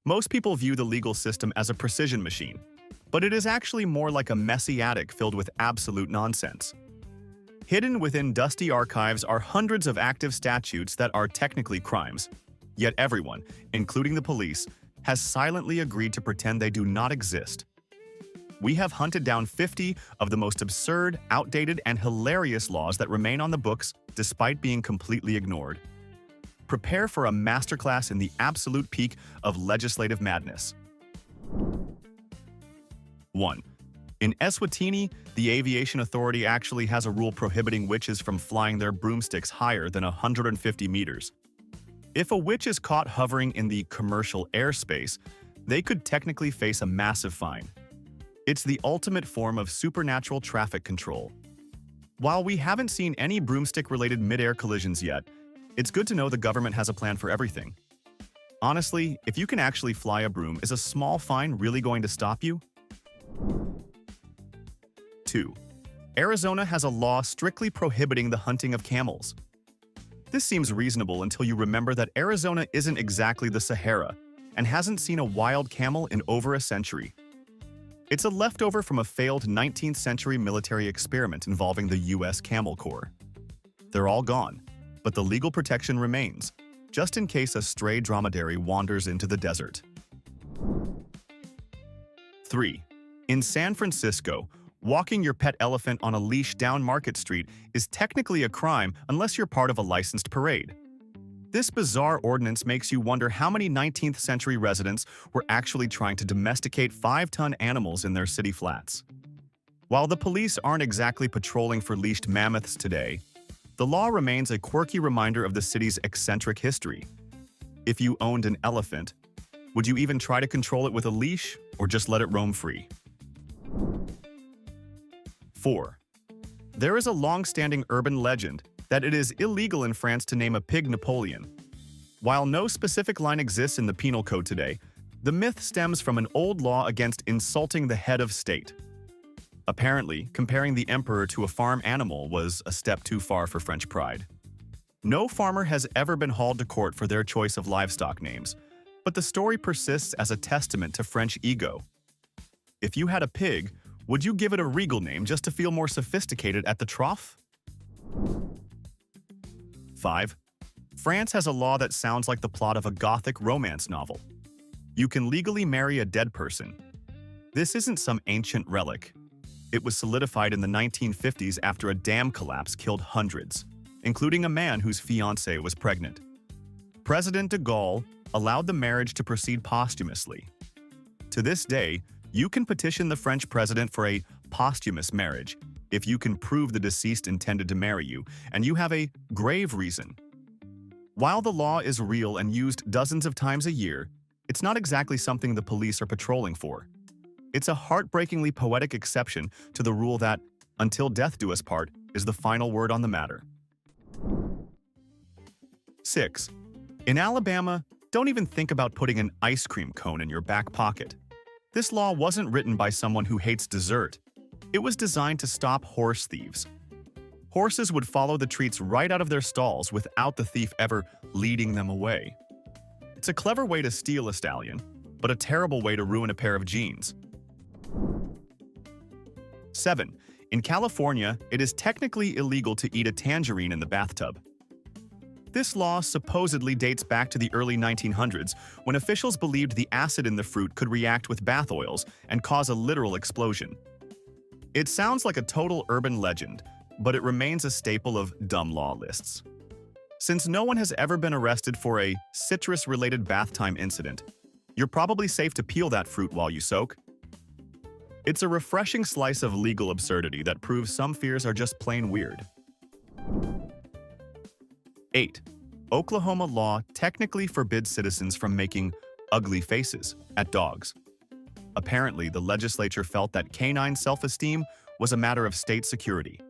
Most people view the legal system as a precision machine, but it is actually more like a messy attic filled with absolute nonsense. Hidden within dusty archives are hundreds of active statutes that are technically crimes, yet everyone, including the police, has silently agreed to pretend they do not exist. We have hunted down 50 of the most absurd, outdated, and hilarious laws that remain on the books despite being completely ignored. Prepare for a masterclass in the absolute peak of legislative madness. 1. In Eswatini, the Aviation Authority actually has a rule prohibiting witches from flying their broomsticks higher than 150 meters. If a witch is caught hovering in the commercial airspace, they could technically face a massive fine. It's the ultimate form of supernatural traffic control. While we haven't seen any broomstick-related mid-air collisions yet, it's good to know the government has a plan for everything. Honestly, if you can actually fly a broom, is a small fine really going to stop you? 2. Arizona has a law strictly prohibiting the hunting of camels. This seems reasonable until you remember that Arizona isn't exactly the Sahara and hasn't seen a wild camel in over a century. It's a leftover from a failed 19th century military experiment involving the US Camel Corps. They're all gone, but the legal protection remains, just in case a stray dromedary wanders into the desert. 3. In San Francisco, walking your pet elephant on a leash down Market Street is technically a crime unless you're part of a licensed parade. This bizarre ordinance makes you wonder how many 19th century residents were actually trying to domesticate 5-ton animals in their city flats. While the police aren't exactly patrolling for leashed mammoths today, the law remains a quirky reminder of the city's eccentric history. If you owned an elephant, would you even try to control it with a leash or just let it roam free? 4. There is a long-standing urban legend that it is illegal in France to name a pig Napoleon. While no specific line exists in the penal code today, the myth stems from an old law against insulting the head of state. Apparently, comparing the emperor to a farm animal was a step too far for French pride. No farmer has ever been hauled to court for their choice of livestock names, but the story persists as a testament to French ego. If you had a pig, would you give it a regal name just to feel more sophisticated at the trough? 5. France has a law that sounds like the plot of a gothic romance novel. You can legally marry a dead person. This isn't some ancient relic. It was solidified in the 1950s after a dam collapse killed hundreds, including a man whose fiancée was pregnant. President de Gaulle allowed the marriage to proceed posthumously. To this day, you can petition the French president for a posthumous marriage if you can prove the deceased intended to marry you, and you have a grave reason. While the law is real and used dozens of times a year, it's not exactly something the police are patrolling for. It's a heartbreakingly poetic exception to the rule that, until death do us part, is the final word on the matter. 6. In Alabama, don't even think about putting an ice cream cone in your back pocket. This law wasn't written by someone who hates dessert. It was designed to stop horse thieves. Horses would follow the treats right out of their stalls without the thief ever leading them away. It's a clever way to steal a stallion, but a terrible way to ruin a pair of jeans. 7. In California, it is technically illegal to eat a tangerine in the bathtub. This law supposedly dates back to the early 1900s, when officials believed the acid in the fruit could react with bath oils and cause a literal explosion. It sounds like a total urban legend, but it remains a staple of dumb law lists. Since no one has ever been arrested for a citrus-related bath time incident, you're probably safe to peel that fruit while you soak. It's a refreshing slice of legal absurdity that proves some fears are just plain weird. 8. Oklahoma law technically forbids citizens from making ugly faces at dogs. Apparently, the legislature felt that canine self-esteem was a matter of state security.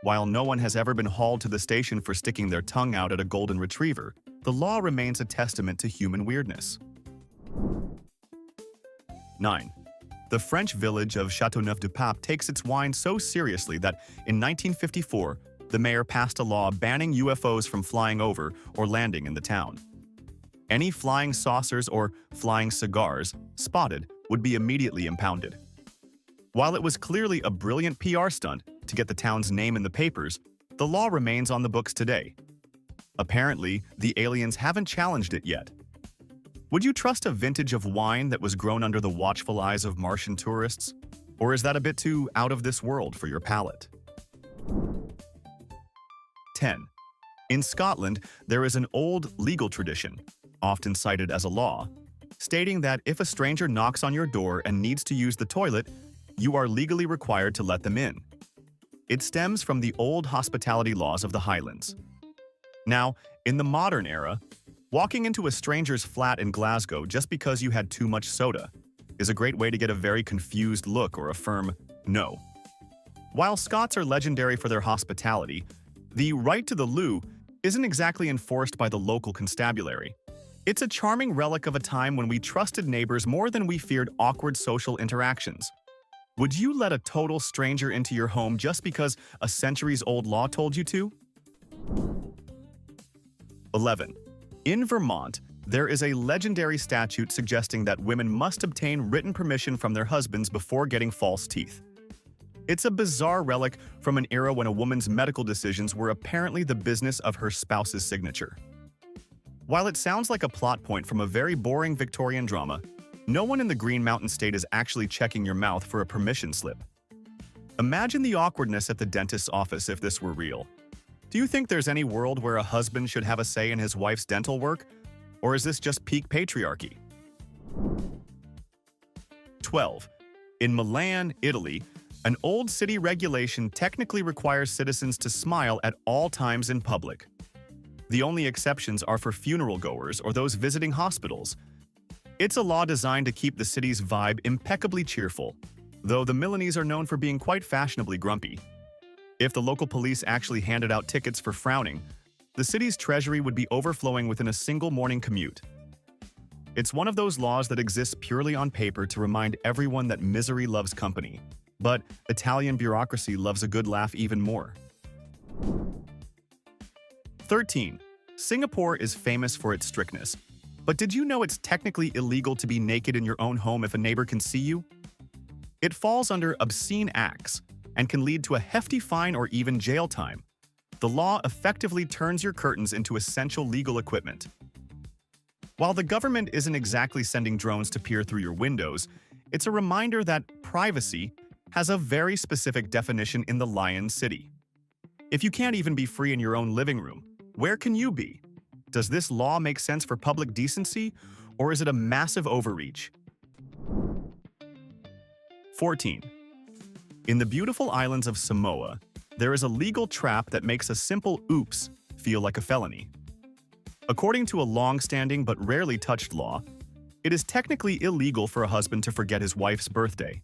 While no one has ever been hauled to the station for sticking their tongue out at a golden retriever, the law remains a testament to human weirdness. 9. The French village of Châteauneuf-du-Pape takes its wine so seriously that in 1954, the mayor passed a law banning UFOs from flying over or landing in the town. Any flying saucers or flying cigars spotted would be immediately impounded. While it was clearly a brilliant PR stunt to get the town's name in the papers, the law remains on the books today. Apparently, the aliens haven't challenged it yet. Would you trust a vintage of wine that was grown under the watchful eyes of Martian tourists? Or is that a bit too out of this world for your palate? 10. In Scotland, there is an old legal tradition, often cited as a law, stating that if a stranger knocks on your door and needs to use the toilet, you are legally required to let them in. It stems from the old hospitality laws of the Highlands. Now, in the modern era, walking into a stranger's flat in Glasgow just because you had too much soda is a great way to get a very confused look or a firm no. While Scots are legendary for their hospitality, the right to the loo isn't exactly enforced by the local constabulary. It's a charming relic of a time when we trusted neighbors more than we feared awkward social interactions. Would you let a total stranger into your home just because a centuries-old law told you to? 11. In Vermont, there is a legendary statute suggesting that women must obtain written permission from their husbands before getting false teeth. It's a bizarre relic from an era when a woman's medical decisions were apparently the business of her spouse's signature. While it sounds like a plot point from a very boring Victorian drama, no one in the Green Mountain State is actually checking your mouth for a permission slip. Imagine the awkwardness at the dentist's office if this were real. Do you think there's any world where a husband should have a say in his wife's dental work? Or is this just peak patriarchy? 12. In Milan, Italy, an old city regulation technically requires citizens to smile at all times in public. The only exceptions are for funeral goers or those visiting hospitals. It's a law designed to keep the city's vibe impeccably cheerful, though the Milanese are known for being quite fashionably grumpy. If the local police actually handed out tickets for frowning, the city's treasury would be overflowing within a single morning commute. It's one of those laws that exists purely on paper to remind everyone that misery loves company. But Italian bureaucracy loves a good laugh even more. 13. Singapore is famous for its strictness. But did you know it's technically illegal to be naked in your own home if a neighbor can see you? It falls under obscene acts and can lead to a hefty fine or even jail time. The law effectively turns your curtains into essential legal equipment. While the government isn't exactly sending drones to peer through your windows, it's a reminder that privacy has a very specific definition in the Lion City. If you can't even be free in your own living room, where can you be? Does this law make sense for public decency, or is it a massive overreach? 14. In the beautiful islands of Samoa, there is a legal trap that makes a simple oops feel like a felony. According to a long-standing but rarely touched law, it is technically illegal for a husband to forget his wife's birthday.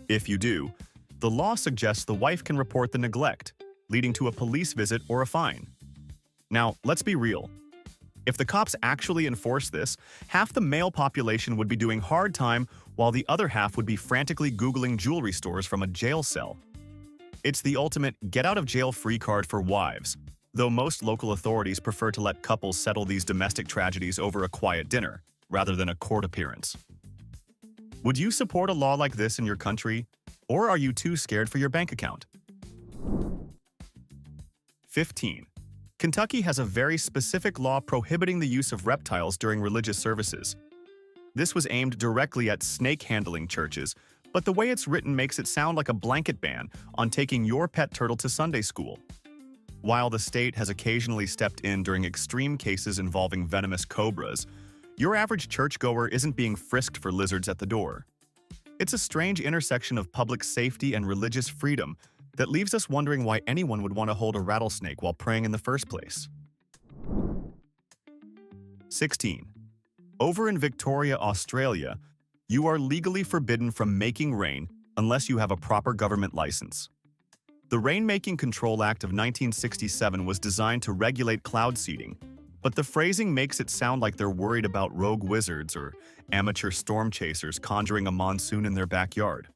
If you do, the law suggests the wife can report the neglect, leading to a police visit or a fine. Now, let's be real. If the cops actually enforce this, half the male population would be doing hard time while the other half would be frantically Googling jewelry stores from a jail cell. It's the ultimate get-out-of-jail-free card for wives, though most local authorities prefer to let couples settle these domestic tragedies over a quiet dinner, rather than a court appearance. Would you support a law like this in your country, or are you too scared for your bank account? 15. Kentucky has a very specific law prohibiting the use of reptiles during religious services. This was aimed directly at snake-handling churches, but the way it's written makes it sound like a blanket ban on taking your pet turtle to Sunday school. While the state has occasionally stepped in during extreme cases involving venomous cobras, your average churchgoer isn't being frisked for lizards at the door. It's a strange intersection of public safety and religious freedom that leaves us wondering why anyone would want to hold a rattlesnake while praying in the first place. 16. Over in Victoria, Australia, you are legally forbidden from making rain unless you have a proper government license. The Rainmaking Control Act of 1967 was designed to regulate cloud seeding, but the phrasing makes it sound like they're worried about rogue wizards or amateur storm chasers conjuring a monsoon in their backyard.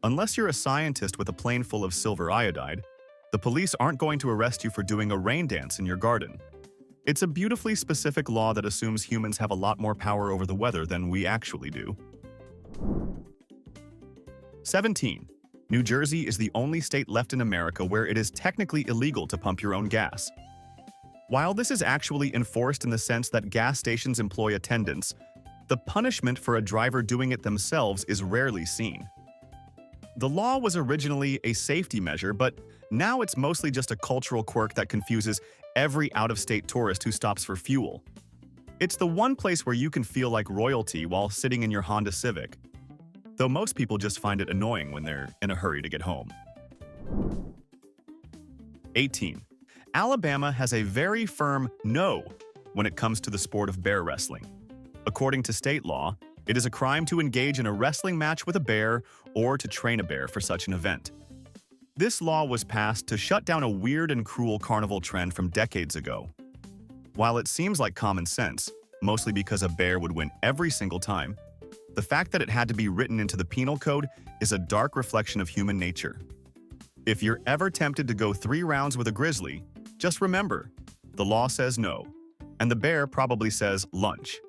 Unless you're a scientist with a plane full of silver iodide, the police aren't going to arrest you for doing a rain dance in your garden. It's a beautifully specific law that assumes humans have a lot more power over the weather than we actually do. 17. New Jersey is the only state left in America where it is technically illegal to pump your own gas. While this is actually enforced in the sense that gas stations employ attendants, the punishment for a driver doing it themselves is rarely seen. The law was originally a safety measure, but now it's mostly just a cultural quirk that confuses every out-of-state tourist who stops for fuel. It's the one place where you can feel like royalty while sitting in your Honda Civic, though most people just find it annoying when they're in a hurry to get home. 18. Alabama has a very firm no when it comes to the sport of bear wrestling. According to state law, it is a crime to engage in a wrestling match with a bear or to train a bear for such an event. This law was passed to shut down a weird and cruel carnival trend from decades ago. While it seems like common sense, mostly because a bear would win every single time, the fact that it had to be written into the penal code is a dark reflection of human nature. If you're ever tempted to go 3 rounds with a grizzly, just remember, the law says no, and the bear probably says lunch.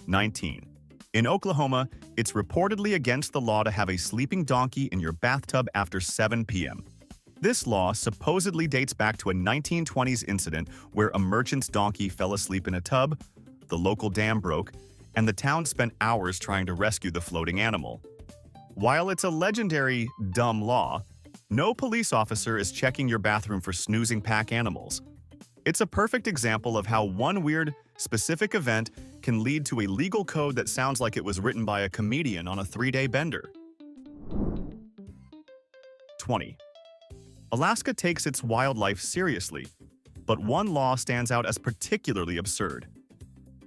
19. In Oklahoma, it's reportedly against the law to have a sleeping donkey in your bathtub after 7 p.m. This law supposedly dates back to a 1920s incident where a merchant's donkey fell asleep in a tub, the local dam broke, and the town spent hours trying to rescue the floating animal. While it's a legendary, dumb law, no police officer is checking your bathroom for snoozing pack animals. It's a perfect example of how one weird, specific event can lead to a legal code that sounds like it was written by a comedian on a 3-day bender. 20. Alaska takes its wildlife seriously, but one law stands out as particularly absurd.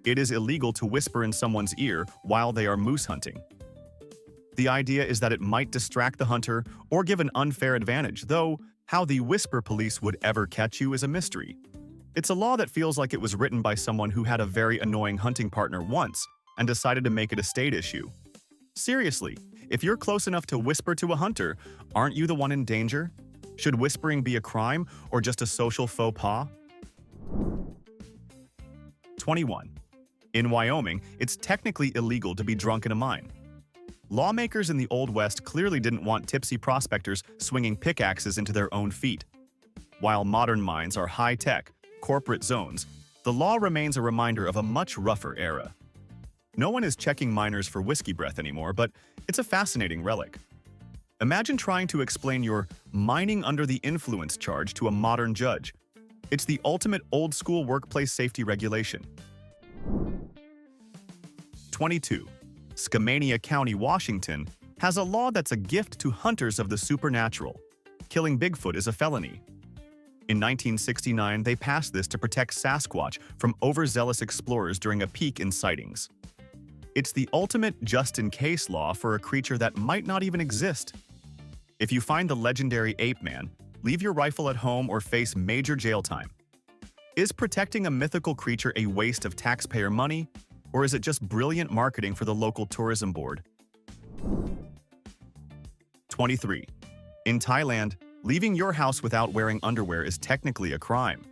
It is illegal to whisper in someone's ear while they are moose hunting. The idea is that it might distract the hunter or give an unfair advantage, though how the whisper police would ever catch you is a mystery. It's a law that feels like it was written by someone who had a very annoying hunting partner once and decided to make it a state issue. Seriously, if you're close enough to whisper to a hunter, aren't you the one in danger? Should whispering be a crime or just a social faux pas? 21. In Wyoming, it's technically illegal to be drunk in a mine. Lawmakers in the Old West clearly didn't want tipsy prospectors swinging pickaxes into their own feet. While modern mines are high-tech, corporate zones, the law remains a reminder of a much rougher era. No one is checking miners for whiskey breath anymore, but it's a fascinating relic. Imagine trying to explain your mining under the influence charge to a modern judge. It's the ultimate old-school workplace safety regulation. 22. Skamania County, Washington, has a law that's a gift to hunters of the supernatural. Killing Bigfoot is a felony. In 1969, they passed this to protect Sasquatch from overzealous explorers during a peak in sightings. It's the ultimate just-in-case law for a creature that might not even exist. If you find the legendary ape man, leave your rifle at home or face major jail time. Is protecting a mythical creature a waste of taxpayer money, or is it just brilliant marketing for the local tourism board? 23. In Thailand, leaving your house without wearing underwear is technically a crime.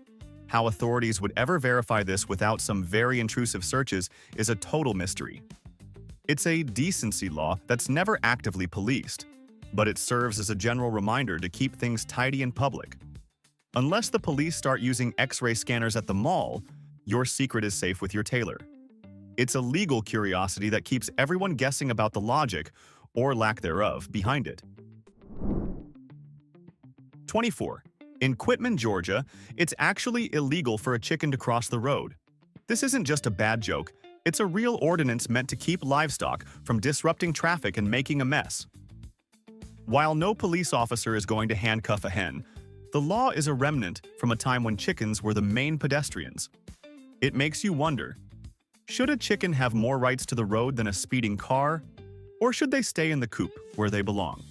How authorities would ever verify this without some very intrusive searches is a total mystery. It's a decency law that's never actively policed, but it serves as a general reminder to keep things tidy in public. Unless the police start using X-ray scanners at the mall, your secret is safe with your tailor. It's a legal curiosity that keeps everyone guessing about the logic, or lack thereof, behind it. 24. In Quitman, Georgia, it's actually illegal for a chicken to cross the road. This isn't just a bad joke, it's a real ordinance meant to keep livestock from disrupting traffic and making a mess. While no police officer is going to handcuff a hen, the law is a remnant from a time when chickens were the main pedestrians. It makes you wonder, should a chicken have more rights to the road than a speeding car, or should they stay in the coop where they belong?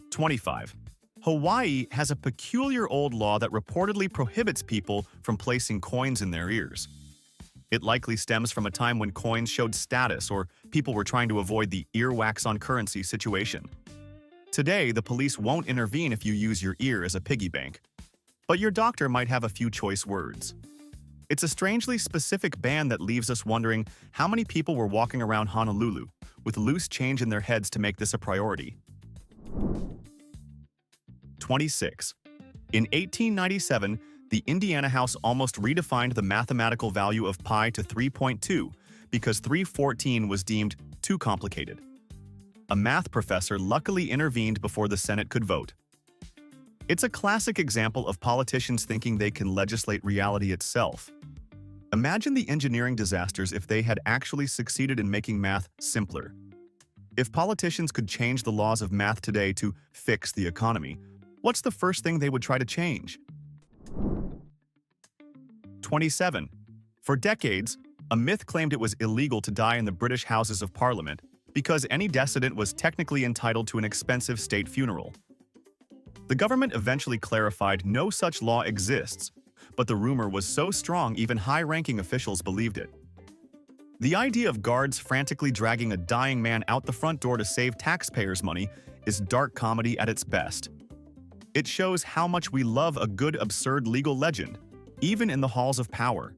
25. Hawaii has a peculiar old law that reportedly prohibits people from placing coins in their ears. It likely stems from a time when coins showed status or people were trying to avoid the earwax on currency situation. Today, the police won't intervene if you use your ear as a piggy bank. but your doctor might have a few choice words. It's a strangely specific ban that leaves us wondering how many people were walking around Honolulu with loose change in their heads to make this a priority. 26. In 1897, the Indiana House almost redefined the mathematical value of pi to 3.2 because 314 was deemed too complicated. A math professor luckily intervened before the Senate could vote. It's a classic example of politicians thinking they can legislate reality itself. Imagine the engineering disasters if they had actually succeeded in making math simpler. If politicians could change the laws of math today to fix the economy, what's the first thing they would try to change? 27. For decades, a myth claimed it was illegal to die in the British Houses of Parliament because any decedent was technically entitled to an expensive state funeral. The government eventually clarified no such law exists, but the rumor was so strong even high-ranking officials believed it. The idea of guards frantically dragging a dying man out the front door to save taxpayers' money is dark comedy at its best. It shows how much we love a good absurd legal legend, even in the halls of power.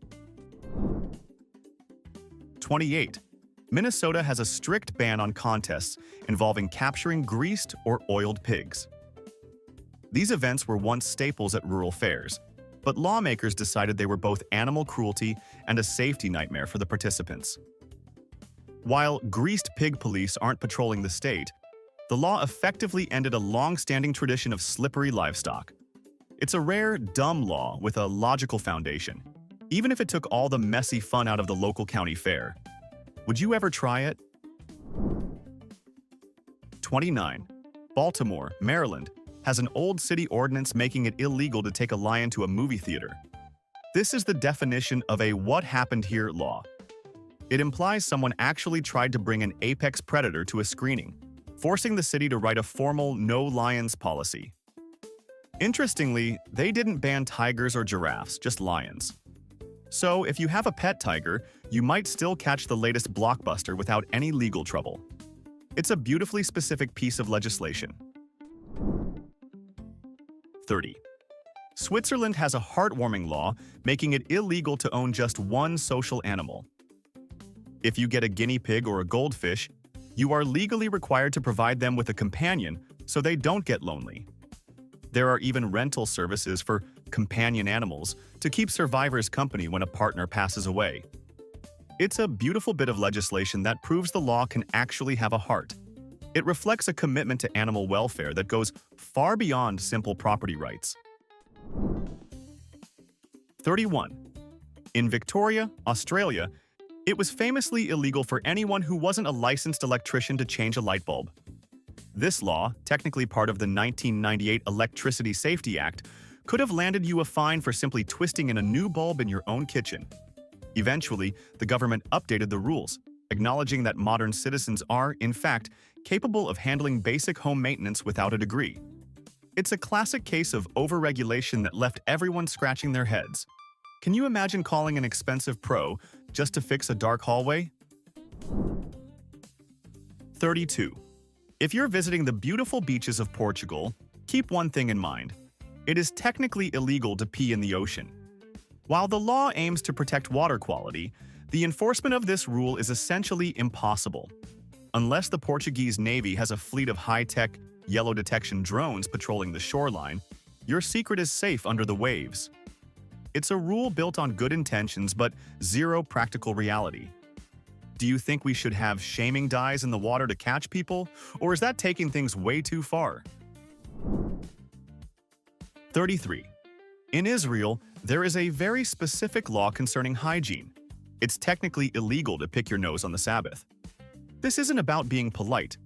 28. Minnesota has a strict ban on contests involving capturing greased or oiled pigs. These events were once staples at rural fairs, but lawmakers decided they were both animal cruelty and a safety nightmare for the participants. While greased pig police aren't patrolling the state, the law effectively ended a long-standing tradition of slippery livestock. It's a rare, dumb law with a logical foundation, even if it took all the messy fun out of the local county fair. Would you ever try it? 29. Baltimore, Maryland, has an old city ordinance making it illegal to take a lion to a movie theater. This is the definition of a "what happened here" law. It implies someone actually tried to bring an apex predator to a screening, forcing the city to write a formal "no lions" policy. Interestingly, they didn't ban tigers or giraffes, just lions. So if you have a pet tiger, you might still catch the latest blockbuster without any legal trouble. It's a beautifully specific piece of legislation. 30. Switzerland has a heartwarming law making it illegal to own just one social animal. If you get a guinea pig or a goldfish, you are legally required to provide them with a companion so they don't get lonely. There are even rental services for companion animals to keep survivors company when a partner passes away. It's a beautiful bit of legislation that proves the law can actually have a heart. It reflects a commitment to animal welfare that goes far beyond simple property rights. 31. In Victoria, Australia, it was famously illegal for anyone who wasn't a licensed electrician to change a light bulb. This law, technically part of the 1998 Electricity Safety Act, could have landed you a fine for simply twisting in a new bulb in your own kitchen. Eventually, the government updated the rules, acknowledging that modern citizens are, in fact, capable of handling basic home maintenance without a degree. It's a classic case of overregulation that left everyone scratching their heads. Can you imagine calling an expensive pro just to fix a dark hallway? 32. If you're visiting the beautiful beaches of Portugal, keep one thing in mind. It is technically illegal to pee in the ocean. While the law aims to protect water quality, the enforcement of this rule is essentially impossible. Unless the Portuguese Navy has a fleet of high-tech, yellow detection drones patrolling the shoreline, your secret is safe under the waves. It's a rule built on good intentions but zero practical reality. Do you think we should have shaming dyes in the water to catch people, or is that taking things way too far? 33. In Israel, there is a very specific law concerning hygiene. It's technically illegal to pick your nose on the Sabbath. This isn't about being polite.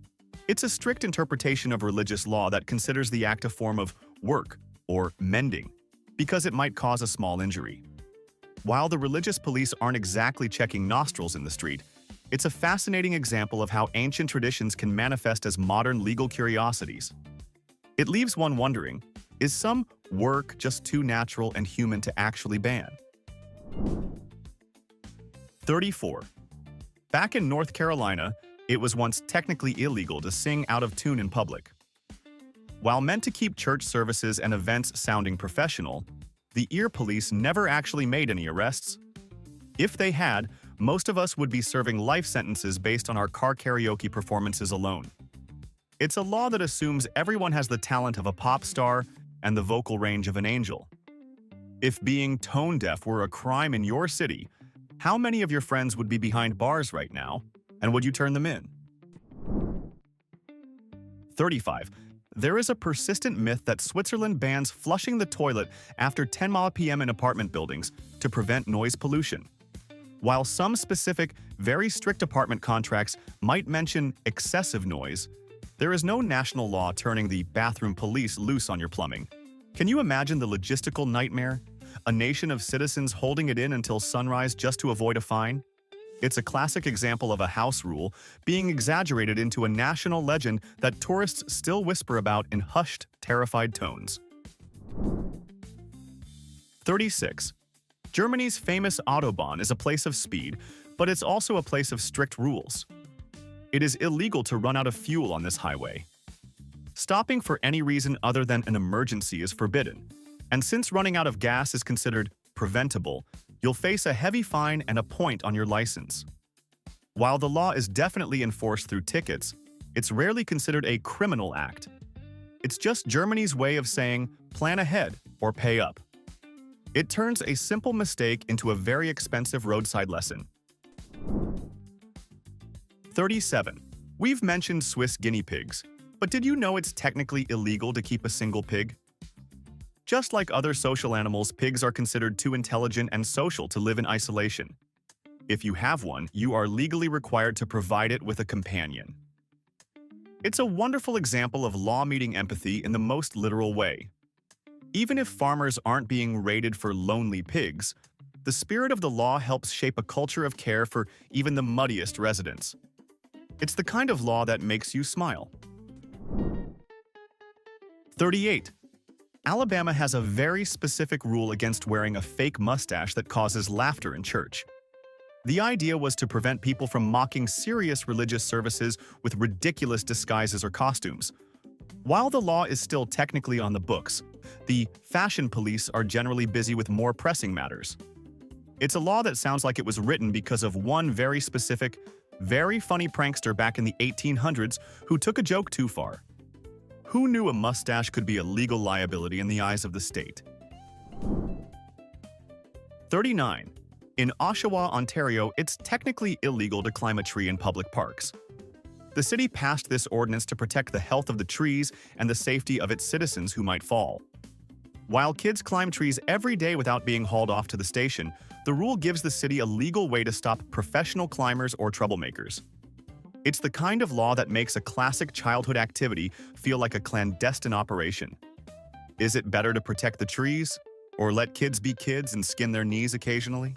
It's a strict interpretation of religious law that considers the act a form of work or mending, because it might cause a small injury. While the religious police aren't exactly checking nostrils in the street, it's a fascinating example of how ancient traditions can manifest as modern legal curiosities. It leaves one wondering, is some work just too natural and human to actually ban? 34. Back in North Carolina, it was once technically illegal to sing out of tune in public. While meant to keep church services and events sounding professional, the ear police never actually made any arrests. If they had, most of us would be serving life sentences based on our car karaoke performances alone. It's a law that assumes everyone has the talent of a pop star and the vocal range of an angel. If being tone deaf were a crime in your city, how many of your friends would be behind bars right now, and would you turn them in? 35. There is a persistent myth that Switzerland bans flushing the toilet after 10 p.m. in apartment buildings to prevent noise pollution. While some specific, very strict apartment contracts might mention excessive noise, there is no national law turning the bathroom police loose on your plumbing. Can you imagine the logistical nightmare? A nation of citizens holding it in until sunrise just to avoid a fine? It's a classic example of a house rule being exaggerated into a national legend that tourists still whisper about in hushed, terrified tones. 36. Germany's famous Autobahn is a place of speed, but it's also a place of strict rules. It is illegal to run out of fuel on this highway. Stopping for any reason other than an emergency is forbidden, and since running out of gas is considered preventable, you'll face a heavy fine and a point on your license. While the law is definitely enforced through tickets, it's rarely considered a criminal act. It's just Germany's way of saying, plan ahead or pay up. It turns a simple mistake into a very expensive roadside lesson. 37. We've mentioned Swiss guinea pigs, but did you know it's technically illegal to keep a single pig? Just like other social animals, pigs are considered too intelligent and social to live in isolation. If you have one, you are legally required to provide it with a companion. It's a wonderful example of law meeting empathy in the most literal way. Even if farmers aren't being raided for lonely pigs, the spirit of the law helps shape a culture of care for even the muddiest residents. It's the kind of law that makes you smile. 38. Alabama has a very specific rule against wearing a fake mustache that causes laughter in church. The idea was to prevent people from mocking serious religious services with ridiculous disguises or costumes. While the law is still technically on the books, the fashion police are generally busy with more pressing matters. It's a law that sounds like it was written because of one very specific, very funny prankster back in the 1800s who took a joke too far. Who knew a mustache could be a legal liability in the eyes of the state? 39. In Oshawa, Ontario, it's technically illegal to climb a tree in public parks. The city passed this ordinance to protect the health of the trees and the safety of its citizens who might fall. While kids climb trees every day without being hauled off to the station, the rule gives the city a legal way to stop professional climbers or troublemakers. It's the kind of law that makes a classic childhood activity feel like a clandestine operation. Is it better to protect the trees, or let kids be kids and skin their knees occasionally?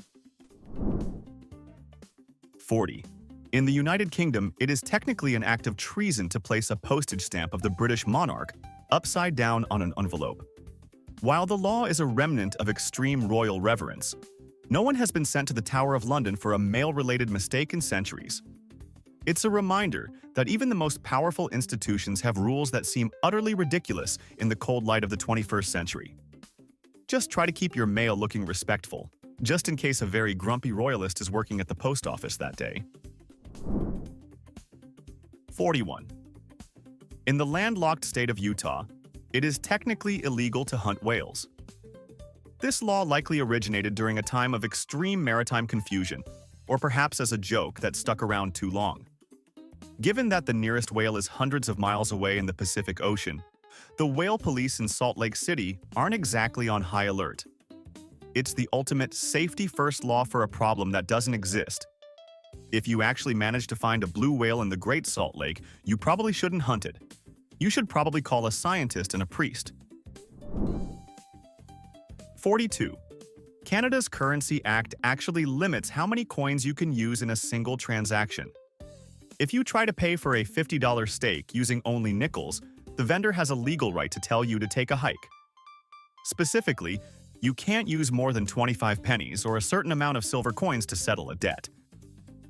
40. In the United Kingdom, it is technically an act of treason to place a postage stamp of the British monarch upside down on an envelope. While the law is a remnant of extreme royal reverence, no one has been sent to the Tower of London for a mail-related mistake in centuries. It's a reminder that even the most powerful institutions have rules that seem utterly ridiculous in the cold light of the 21st century. Just try to keep your mail looking respectful, just in case a very grumpy royalist is working at the post office that day. 41. In the landlocked state of Utah, it is technically illegal to hunt whales. This law likely originated during a time of extreme maritime confusion, or perhaps as a joke that stuck around too long. Given that the nearest whale is hundreds of miles away in the Pacific Ocean, the whale police in Salt Lake City aren't exactly on high alert. It's the ultimate safety-first law for a problem that doesn't exist. If you actually manage to find a blue whale in the Great Salt Lake, you probably shouldn't hunt it. You should probably call a scientist and a priest. 42. Canada's Currency Act actually limits how many coins you can use in a single transaction. If you try to pay for a $50 steak using only nickels, the vendor has a legal right to tell you to take a hike. Specifically, you can't use more than 25 pennies or a certain amount of silver coins to settle a debt.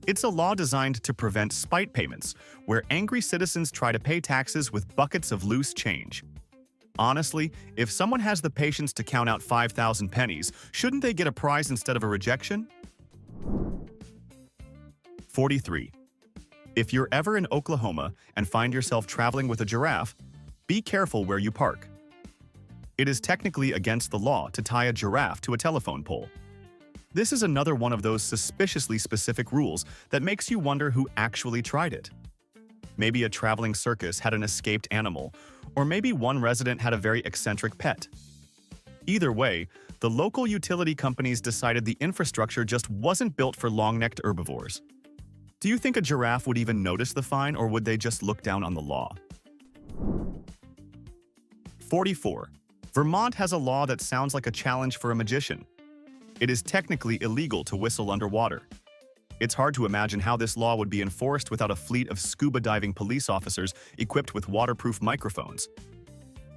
It's a law designed to prevent spite payments, where angry citizens try to pay taxes with buckets of loose change. Honestly, if someone has the patience to count out 5,000 pennies, shouldn't they get a prize instead of a rejection? 43. If you're ever in Oklahoma and find yourself traveling with a giraffe, be careful where you park. It is technically against the law to tie a giraffe to a telephone pole. This is another one of those suspiciously specific rules that makes you wonder who actually tried it. Maybe a traveling circus had an escaped animal, or maybe one resident had a very eccentric pet. Either way, the local utility companies decided the infrastructure just wasn't built for long-necked herbivores. Do you think a giraffe would even notice the fine, or would they just look down on the law? 44. Vermont has a law that sounds like a challenge for a magician. It is technically illegal to whistle underwater. It's hard to imagine how this law would be enforced without a fleet of scuba diving police officers equipped with waterproof microphones.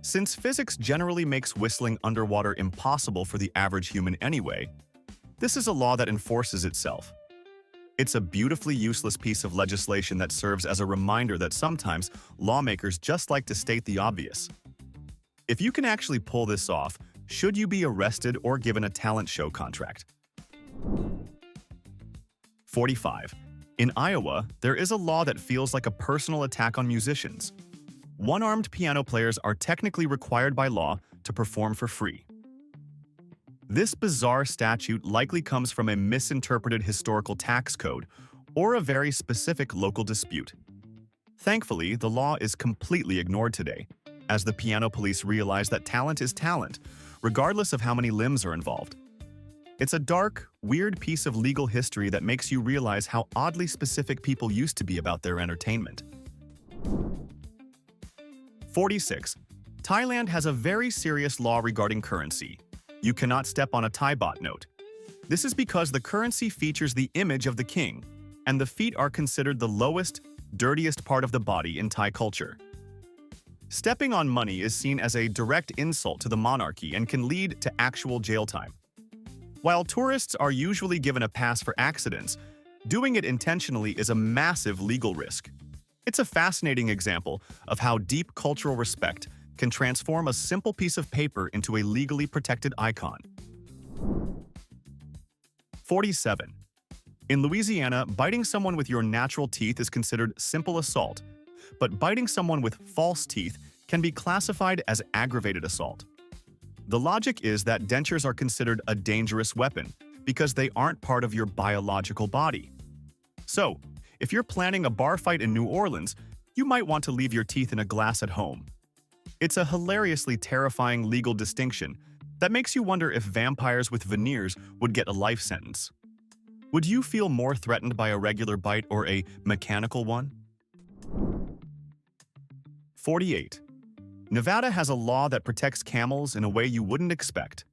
Since physics generally makes whistling underwater impossible for the average human anyway, this is a law that enforces itself. It's a beautifully useless piece of legislation that serves as a reminder that sometimes lawmakers just like to state the obvious. If you can actually pull this off, should you be arrested or given a talent show contract? 45. In Iowa, there is a law that feels like a personal attack on musicians. One-armed piano players are technically required by law to perform for free. This bizarre statute likely comes from a misinterpreted historical tax code or a very specific local dispute. Thankfully, the law is completely ignored today, as the piano police realize that talent is talent, regardless of how many limbs are involved. It's a dark, weird piece of legal history that makes you realize how oddly specific people used to be about their entertainment. 46. Thailand has a very serious law regarding currency. You cannot step on a Thai baht note. This is because the currency features the image of the king, and the feet are considered the lowest, dirtiest part of the body in Thai culture. Stepping on money is seen as a direct insult to the monarchy and can lead to actual jail time. While tourists are usually given a pass for accidents, doing it intentionally is a massive legal risk. It's a fascinating example of how deep cultural respect can transform a simple piece of paper into a legally protected icon. 47. In Louisiana, biting someone with your natural teeth is considered simple assault, but biting someone with false teeth can be classified as aggravated assault. The logic is that dentures are considered a dangerous weapon because they aren't part of your biological body. So, if you're planning a bar fight in New Orleans, you might want to leave your teeth in a glass at home. It's a hilariously terrifying legal distinction that makes you wonder if vampires with veneers would get a life sentence. Would you feel more threatened by a regular bite or a mechanical one? 48. Nevada has a law that protects camels in a way you wouldn't expect.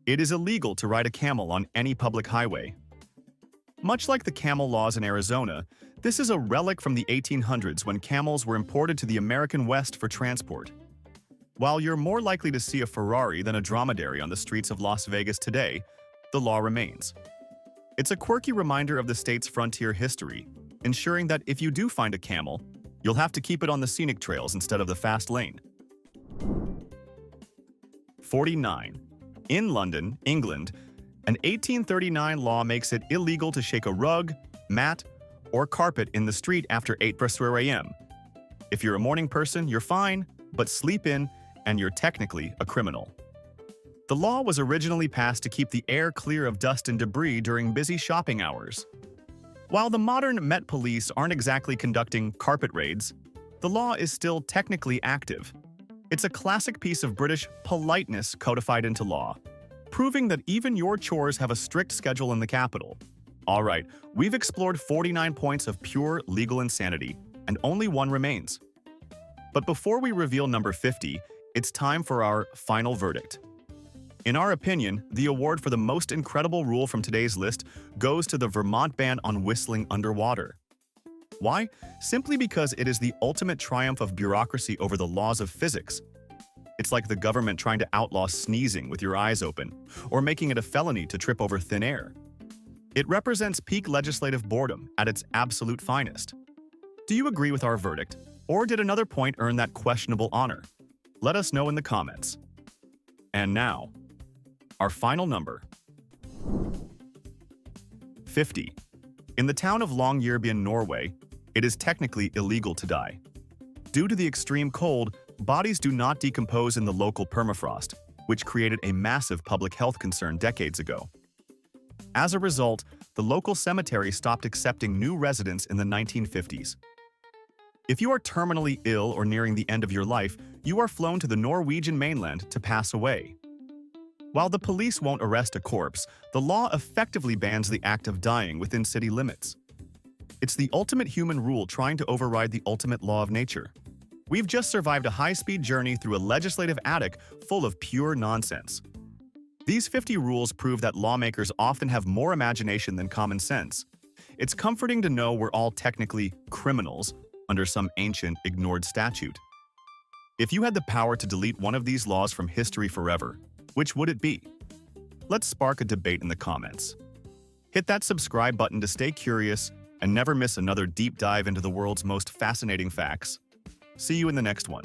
It is illegal to ride a camel on any public highway. Much like the camel laws in Arizona, this is a relic from the 1800s when camels were imported to the American West for transport. While you're more likely to see a Ferrari than a dromedary on the streets of Las Vegas today, the law remains. It's a quirky reminder of the state's frontier history, ensuring that if you do find a camel, you'll have to keep it on the scenic trails instead of the fast lane. 49. In London, England, an 1839 law makes it illegal to shake a rug, mat, or carpet in the street after 8 a.m. If you're a morning person, you're fine, but sleep in and you're technically a criminal. The law was originally passed to keep the air clear of dust and debris during busy shopping hours. While the modern Met Police aren't exactly conducting carpet raids, the law is still technically active. It's a classic piece of British politeness codified into law, proving that even your chores have a strict schedule in the capital. Alright, we've explored 49 points of pure legal insanity, and only one remains. But before we reveal number 50, it's time for our final verdict. In our opinion, the award for the most incredible rule from today's list goes to the Vermont ban on whistling underwater. Why? Simply because it is the ultimate triumph of bureaucracy over the laws of physics. It's like the government trying to outlaw sneezing with your eyes open, or making it a felony to trip over thin air. It represents peak legislative boredom at its absolute finest. Do you agree with our verdict, or did another point earn that questionable honor? Let us know in the comments. And now, our final number. 50. In the town of Longyearbyen, Norway, it is technically illegal to die. Due to the extreme cold, bodies do not decompose in the local permafrost, which created a massive public health concern decades ago. As a result, the local cemetery stopped accepting new residents in the 1950s. If you are terminally ill or nearing the end of your life, you are flown to the Norwegian mainland to pass away. While the police won't arrest a corpse, the law effectively bans the act of dying within city limits. It's the ultimate human rule trying to override the ultimate law of nature. We've just survived a high-speed journey through a legislative attic full of pure nonsense. These 50 rules prove that lawmakers often have more imagination than common sense. It's comforting to know we're all technically criminals under some ancient, ignored statute. If you had the power to delete one of these laws from history forever, which would it be? Let's spark a debate in the comments. Hit that subscribe button to stay curious and never miss another deep dive into the world's most fascinating facts. See you in the next one.